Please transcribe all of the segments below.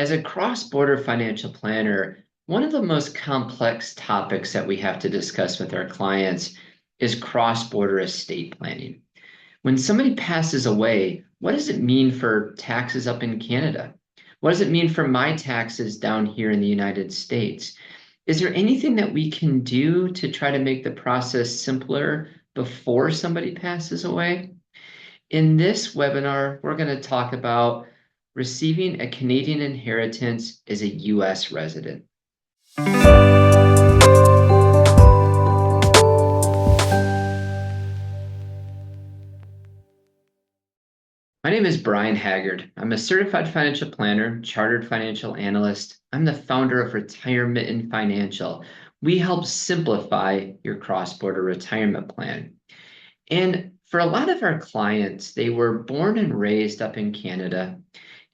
As a cross-border financial planner, one of the most complex topics that we have to discuss with our clients is cross-border estate planning. When somebody passes away, what does it mean for taxes up in Canada? What does it mean for my taxes down here in the United States? Is there anything that we can do to try to make the process simpler before somebody passes away? In this webinar, we're going to talk about receiving a Canadian inheritance as a U.S. resident. My name is Brian Haggard. I'm a certified financial planner, chartered financial analyst. I'm the founder of Retirement and Financial. We help simplify your cross-border retirement plan. And for a lot of our clients, they were born and raised up in Canada,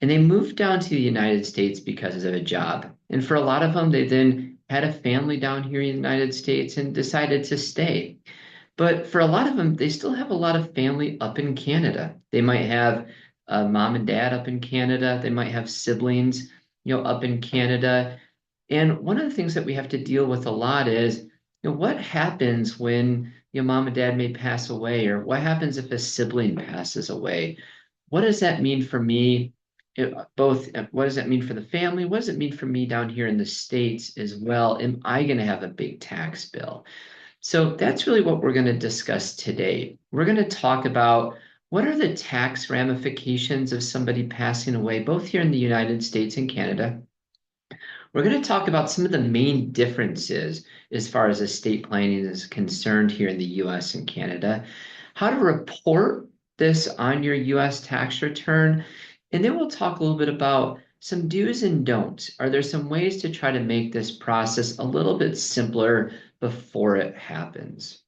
and they moved down to the United States because of a job. And for a lot of them, they then had a family down here in the United States and decided to stay. But for a lot of them, they still have a lot of family up in Canada. They might have mom and dad up in Canada. They might have siblings, up in Canada. And one of the things that we have to deal with a lot is, what happens when your mom and dad may pass away, or what happens if a sibling passes away? What does that mean for me? What does that mean for the family? What does it mean for me down here in the States as well? Am I going to have a big tax bill? So that's really what we're going to discuss today. We're going to talk about what are the tax ramifications of somebody passing away, both here in the United States and Canada. We're going to talk about some of the main differences as far as estate planning is concerned here in the US and Canada, how to report this on your US tax return, and then we'll talk a little bit about some do's and don'ts. Are there some ways to try to make this process a little bit simpler before it happens?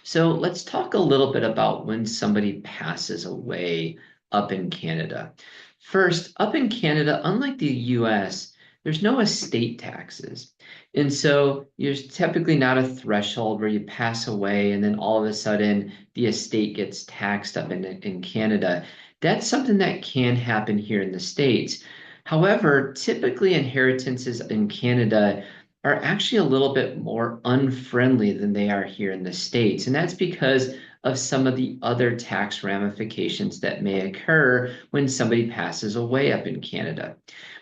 So let's talk a little bit about when somebody passes away up in Canada. First, up in Canada, unlike the US, there's no estate taxes. And so there's typically not a threshold where you pass away and then all of a sudden the estate gets taxed up in Canada. That's something that can happen here in the States. However, typically inheritances in Canada are actually a little bit more unfriendly than they are here in the States. And that's because of some of the other tax ramifications that may occur when somebody passes away up in Canada.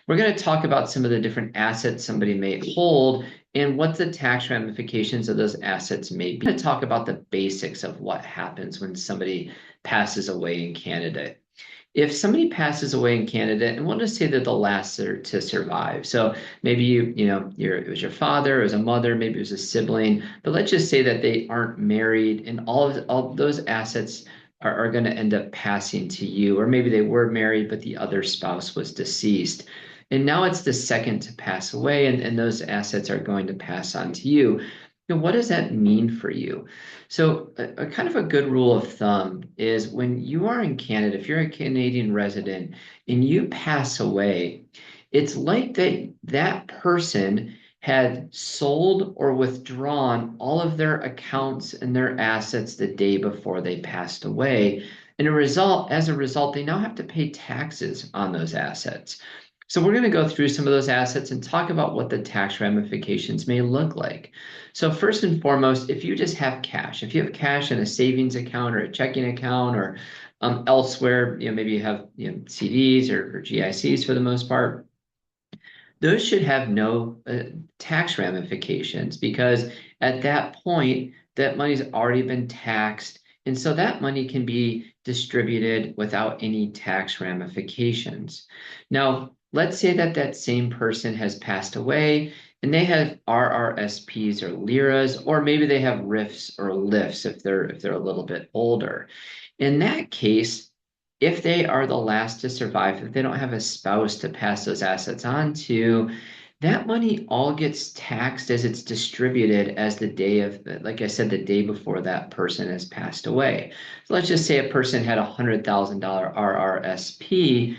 We're going to talk about some of the different assets somebody may hold and what the tax ramifications of those assets may be. We're going to talk about the basics of what happens when somebody passes away in Canada. If somebody passes away in Canada, and we'll just say they're the last to survive. So maybe it was your father, it was a mother, maybe it was a sibling, but let's just say that they aren't married, and all those assets are going to end up passing to you, or maybe they were married, but the other spouse was deceased. And now it's the second to pass away, and those assets are going to pass on to you. What does that mean for you? So a kind of a good rule of thumb is when you are in Canada, if you're a Canadian resident and you pass away, it's like that person had sold or withdrawn all of their accounts and their assets the day before they passed away. And as a result, they now have to pay taxes on those assets. So we're going to go through some of those assets and talk about what the tax ramifications may look like. So first and foremost, if you just have cash, if you have cash in a savings account or a checking account or elsewhere, maybe you have CDs or GICs for the most part, those should have no tax ramifications because at that point, that money's already been taxed. And so that money can be distributed without any tax ramifications. Now, let's say that same person has passed away and they have RRSPs or liras, or maybe they have RIFs or lifts if they're a little bit older. In that case, if they are the last to survive, if they don't have a spouse to pass those assets on to, that money all gets taxed as it's distributed as the day of, like I said, the day before that person has passed away. So let's just say a person had a $100,000 RRSP.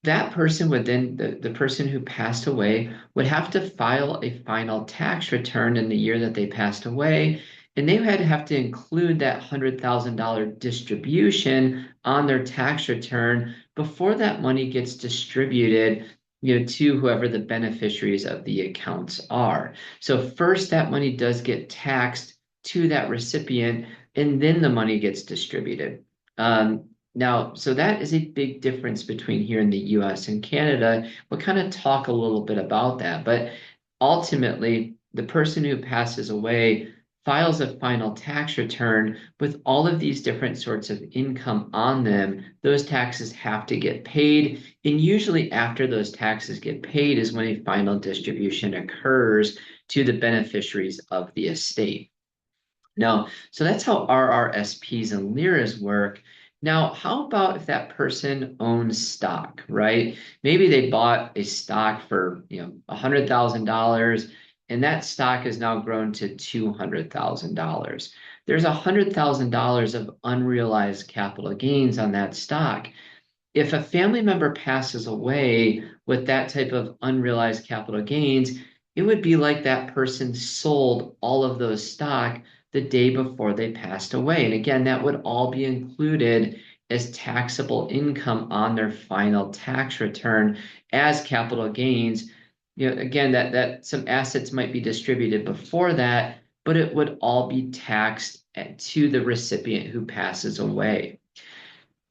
That person would then, the person who passed away would have to file a final tax return in the year that they passed away. and they had to have to include that $100,000 distribution on their tax return before that money gets distributed, to whoever the beneficiaries of the accounts are. So first, that money does get taxed to that recipient, and then the money gets distributed. Now, so that is a big difference between here in the US and Canada. We'll kind of talk a little bit about that. But ultimately, the person who passes away files a final tax return with all of these different sorts of income on them. Those taxes have to get paid. And usually, after those taxes get paid, is when a final distribution occurs to the beneficiaries of the estate. Now, so that's how RRSPs and LIRAs work. Now, how about if that person owns stock, right? Maybe they bought a stock for, $100,000, and that stock has now grown to $200,000. There's $100,000 of unrealized capital gains on that stock. If a family member passes away with that type of unrealized capital gains, it would be like that person sold all of those stock the day before they passed away. And again, that would all be included as taxable income on their final tax return as capital gains. Again, that some assets might be distributed before that, but it would all be taxed to the recipient who passes away.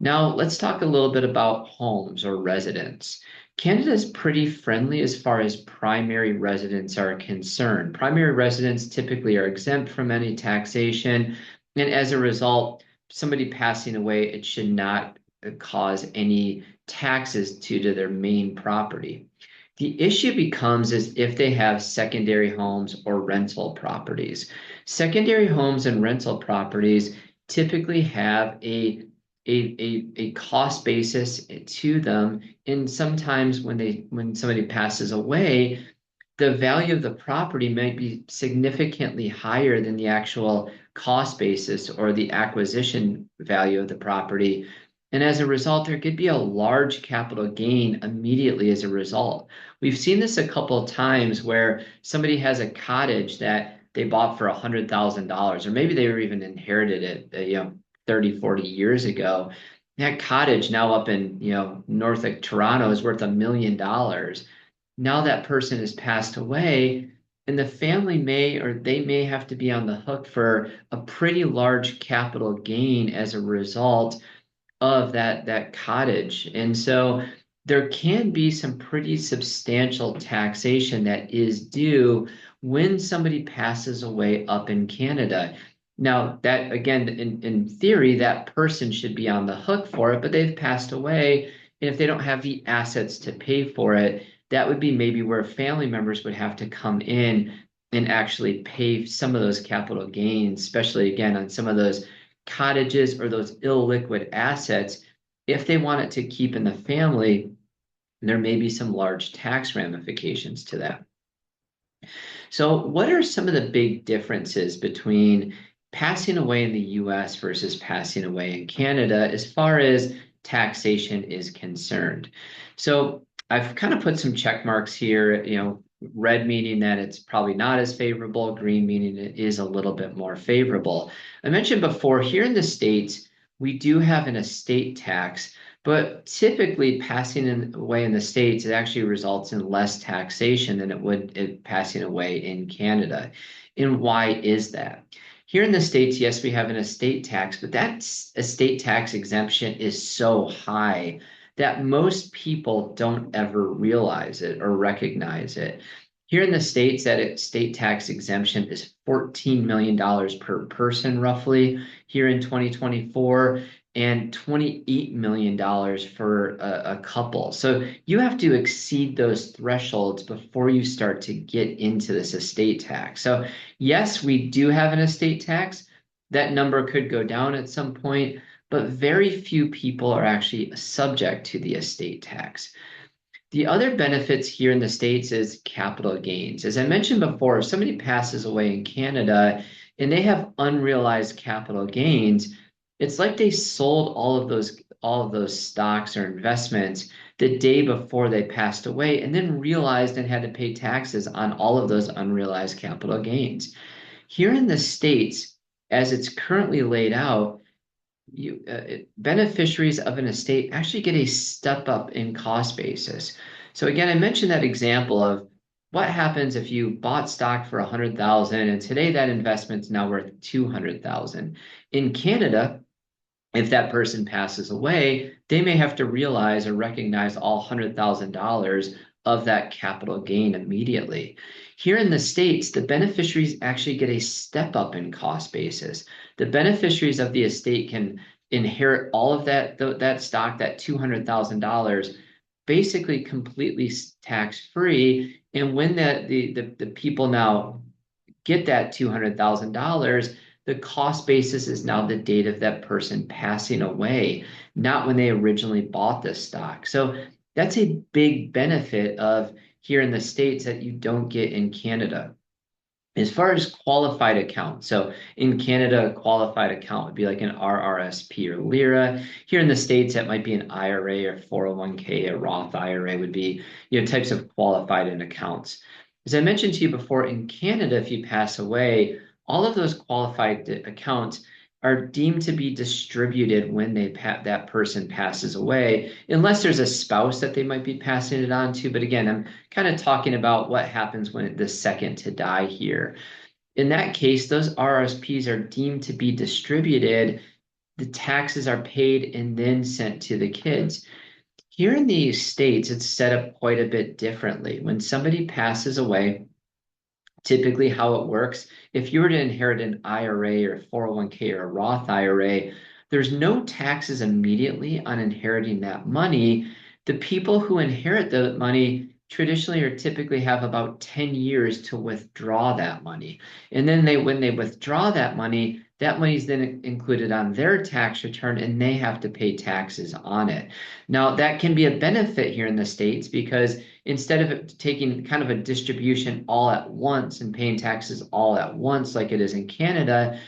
Now, let's talk a little bit about homes or residence. Canada is pretty friendly as far as primary residents are concerned. Primary residents typically are exempt from any taxation, and as a result, somebody passing away, it should not cause any taxes to their main property. The issue becomes is if they have secondary homes or rental properties. Secondary homes and rental properties typically have a cost basis to them. And sometimes when somebody passes away, the value of the property might be significantly higher than the actual cost basis or the acquisition value of the property. And as a result, there could be a large capital gain immediately as a result. We've seen this a couple of times where somebody has a cottage that they bought for $100,000, or maybe they were even inherited it, 30, 40 years ago. That cottage now up in, north of Toronto is worth $1 million. Now that person has passed away, and the family they may have to be on the hook for a pretty large capital gain as a result of that cottage. And so there can be some pretty substantial taxation that is due when somebody passes away up in Canada. Now, that again, in theory, that person should be on the hook for it, but they've passed away. And if they don't have the assets to pay for it, that would be maybe where family members would have to come in and actually pay some of those capital gains, especially again on some of those cottages or those illiquid assets. If they want it to keep in the family, there may be some large tax ramifications to that. So, what are some of the big differences between passing away in the US versus passing away in Canada as far as taxation is concerned? So, I've kind of put some check marks here, red meaning that it's probably not as favorable, green meaning it is a little bit more favorable. I mentioned before, here in the States, we do have an estate tax, but typically passing away in the States, it actually results in less taxation than it would passing away in Canada. And why is that? Here in the States, yes, we have an estate tax, but that estate tax exemption is so high that most people don't ever realize it or recognize it. Here in the States, that estate tax exemption is $14 million per person, roughly, here in 2024, and $28 million for a couple. So you have to exceed those thresholds before you start to get into this estate tax. So, yes, we do have an estate tax. That number could go down at some point, but very few people are actually subject to the estate tax. The other benefits here in the States is capital gains. As I mentioned before, if somebody passes away in Canada and they have unrealized capital gains, it's like they sold all of those stocks or investments the day before they passed away and then realized and had to pay taxes on all of those unrealized capital gains. Here in the States, as it's currently laid out, beneficiaries of an estate actually get a step up in cost basis. So again, I mentioned that example of what happens if you bought stock for 100,000 and today that investment's now worth 200,000. In Canada, if that person passes away, they may have to realize or recognize all $100,000 of that capital gain immediately. Here in the States, the beneficiaries actually get a step up in cost basis. The beneficiaries of the estate can inherit all of that stock, that $200,000, basically completely tax free. And when the people now get that $200,000, the cost basis is now the date of that person passing away, not when they originally bought the stock. So that's a big benefit of here in the States that you don't get in Canada. As far as qualified account, so in Canada, a qualified account would be like an RRSP or LIRA. Here in the States, that might be an IRA or 401k, a Roth IRA would be, types of qualified in accounts. As I mentioned to you before, in Canada, if you pass away, all of those qualified accounts are deemed to be distributed when that person passes away, unless there's a spouse that they might be passing it on to. But again, I'm kind of talking about what happens when the second to die here. In that case, those RSPs are deemed to be distributed. The taxes are paid and then sent to the kids. Here in the States, it's set up quite a bit differently. When somebody passes away, typically how it works, if you were to inherit an IRA or 401k or a Roth IRA, there's no taxes immediately on inheriting that money. The people who inherit the money traditionally or typically have about 10 years to withdraw that money. And then when they withdraw that money is then included on their tax return and they have to pay taxes on it. Now, that can be a benefit here in the States because instead of taking kind of a distribution all at once and paying taxes all at once like it is in Canada,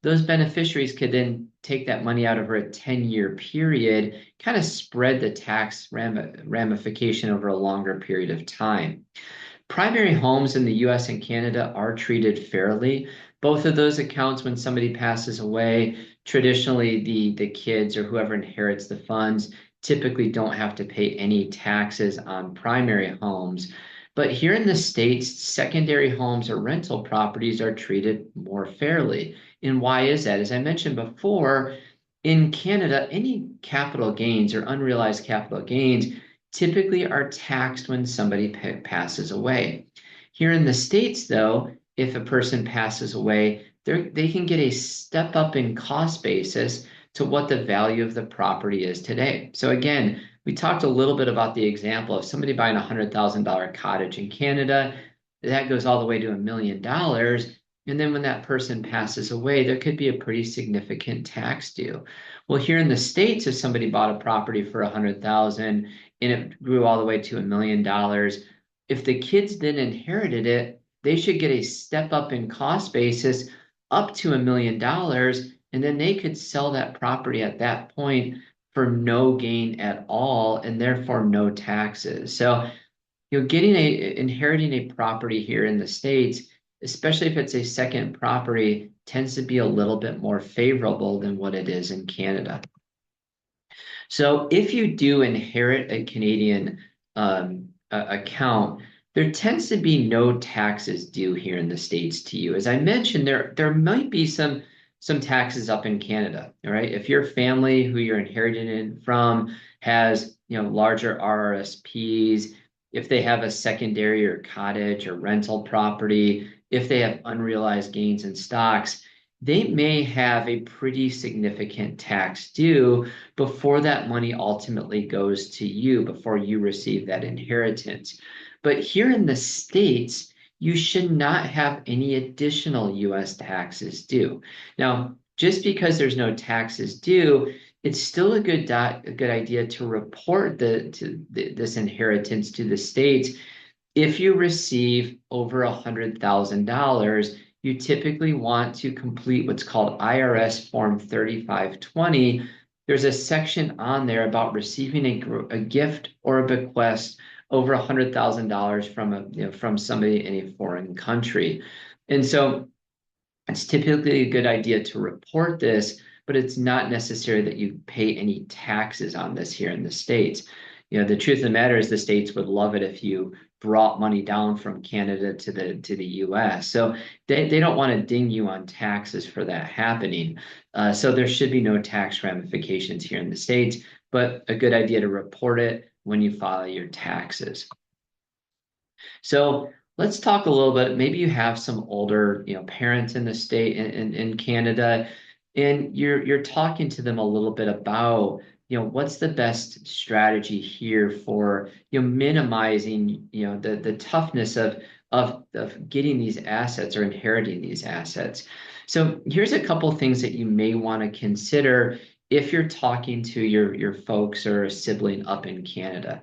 those beneficiaries could then take that money out over a 10-year period, kind of spread the tax ramification over a longer period of time. Primary homes in the US and Canada are treated fairly. Both of those accounts, when somebody passes away, traditionally the kids or whoever inherits the funds typically don't have to pay any taxes on primary homes. But here in the States, secondary homes or rental properties are treated more fairly. And why is that? As I mentioned before, in Canada, any capital gains or unrealized capital gains typically are taxed when somebody passes away. Here in the States, though, if a person passes away, they can get a step up in cost basis to what the value of the property is today. So again, we talked a little bit about the example of somebody buying a $100,000 cottage in Canada. That goes all the way to $1 million. And then when that person passes away, there could be a pretty significant tax due. Well, here in the States, if somebody bought a property for 100,000 and it grew all the way to $1 million, if the kids then inherited it, they should get a step up in cost basis up to $1 million, and then they could sell that property at that point for no gain at all, and therefore no taxes. So, inheriting a property here in the States, especially if it's a second property, tends to be a little bit more favorable than what it is in Canada. So if you do inherit a Canadian account, there tends to be no taxes due here in the States to you. As I mentioned, there might be some taxes up in Canada. All right. If your family who you're inheriting it from has, larger RRSPs, if they have a secondary or cottage or rental property, if they have unrealized gains in stocks, they may have a pretty significant tax due before that money ultimately goes to you, before you receive that inheritance. But here in the States, you should not have any additional US taxes due. Now, just because there's no taxes due, it's still a good idea to report this inheritance to the States. If you receive over $100,000, you typically want to complete what's called IRS Form 3520. There's a section on there about receiving a gift or a bequest over $100,000 from somebody in a foreign country. And so It's typically a good idea to report this, but it's not necessary that you pay any taxes on this here in the States. The truth of the matter is the States would love it if you brought money down from Canada to the US. So they don't want to ding you on taxes for that happening. So there should be no tax ramifications here in the States, but a good idea to report it when you file your taxes. So let's talk a little bit. Maybe you have some older, parents in the state in Canada, and you're talking to them a little bit about, what's the best strategy here for, minimizing, the toughness of getting these assets or inheriting these assets. So here's a couple things that you may want to consider if you're talking to your folks or a sibling up in Canada.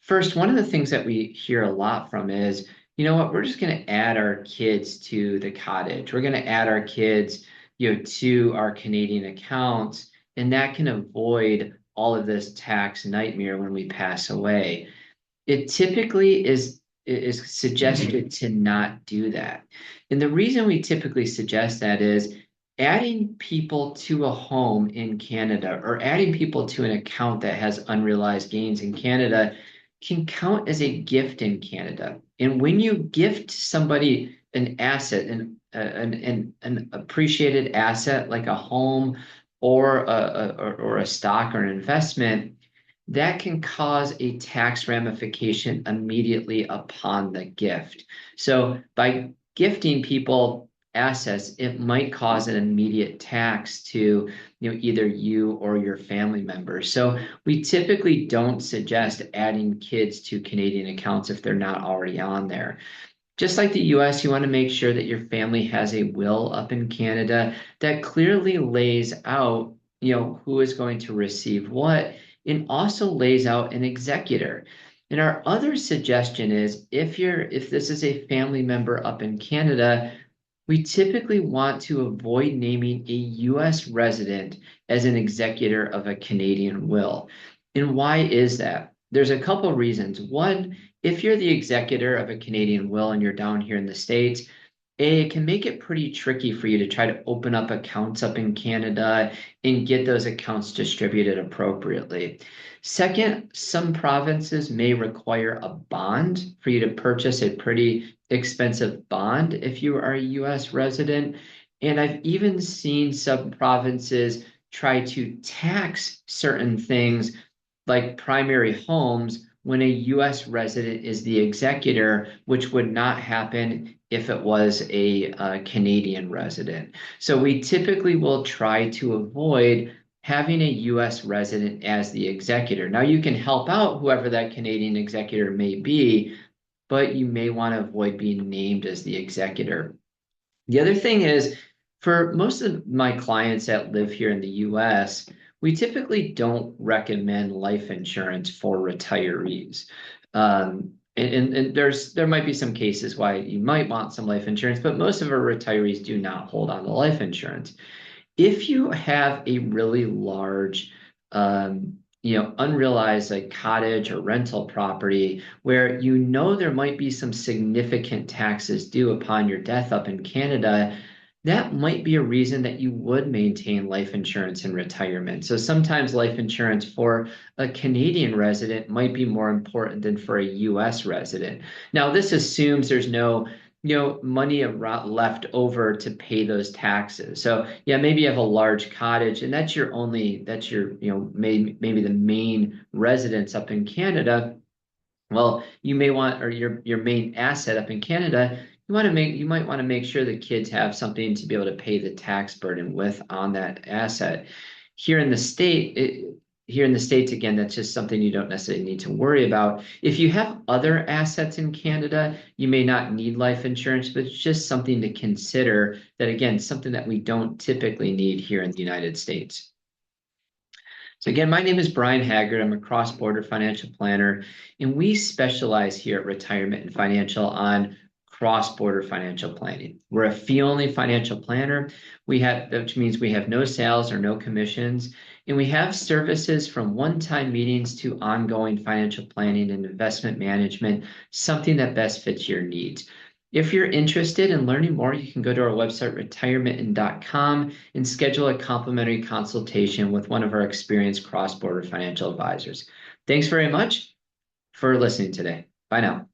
First, one of the things that we hear a lot from is, you know what, we're just going to add our kids to the cottage. We're going to add our kids, to our Canadian accounts, and that can avoid all of this tax nightmare when we pass away. It typically is suggested to not do that. And the reason we typically suggest that is adding people to a home in Canada or adding people to an account that has unrealized gains in Canada can count as a gift in Canada. And when you gift somebody an asset, an appreciated asset like a home or a stock or an investment, that can cause a tax ramification immediately upon the gift. So by gifting people assets, it might cause an immediate tax to either you or your family members. So we typically don't suggest adding kids to Canadian accounts if they're not already on there. Just like the US, you want to make sure that your family has a will up in Canada that clearly lays out, who is going to receive what, and also lays out an executor. And our other suggestion is if this is a family member up in Canada, we typically want to avoid naming a US resident as an executor of a Canadian will. And why is that? There's a couple reasons. One, if you're the executor of a Canadian will and you're down here in the States, it can make it pretty tricky for you to try to open up accounts up in Canada and get those accounts distributed appropriately. Second, some provinces may require a bond for you to purchase a pretty expensive bond if you are a US resident. And I've even seen some provinces try to tax certain things like primary homes when a US resident is the executor, which would not happen if it was a Canadian resident. So we typically will try to avoid having a US resident as the executor. Now you can help out whoever that Canadian executor may be, but you may want to avoid being named as the executor. The other thing is, for most of my clients that live here in the US, we typically don't recommend life insurance for retirees. And there might be some cases why you might want some life insurance, but most of our retirees do not hold on to life insurance. If you have a really large, unrealized like cottage or rental property where there might be some significant taxes due upon your death up in Canada, that might be a reason that you would maintain life insurance in retirement. So sometimes life insurance for a Canadian resident might be more important than for a US resident. Now, this assumes there's no money left over to pay those taxes. So yeah, maybe you have a large cottage and that's your maybe the main residence up in Canada. Well, you may want, or your main asset up in Canada, you might want to make sure the kids have something to be able to pay the tax burden with on that asset. Here in the States, again, that's just something you don't necessarily need to worry about. If you have other assets in Canada, you may not need life insurance, but it's just something to consider that, again, something that we don't typically need here in the United States. So again, my name is Brian Haggard. I'm a cross-border financial planner, and we specialize here at Retirement and Financial on cross-border financial planning. We're a fee-only financial planner, which means we have no sales or no commissions, and we have services from one-time meetings to ongoing financial planning and investment management, something that best fits your needs. If you're interested in learning more, you can go to our website, retirementin.com, and schedule a complimentary consultation with one of our experienced cross-border financial advisors. Thanks very much for listening today. Bye now.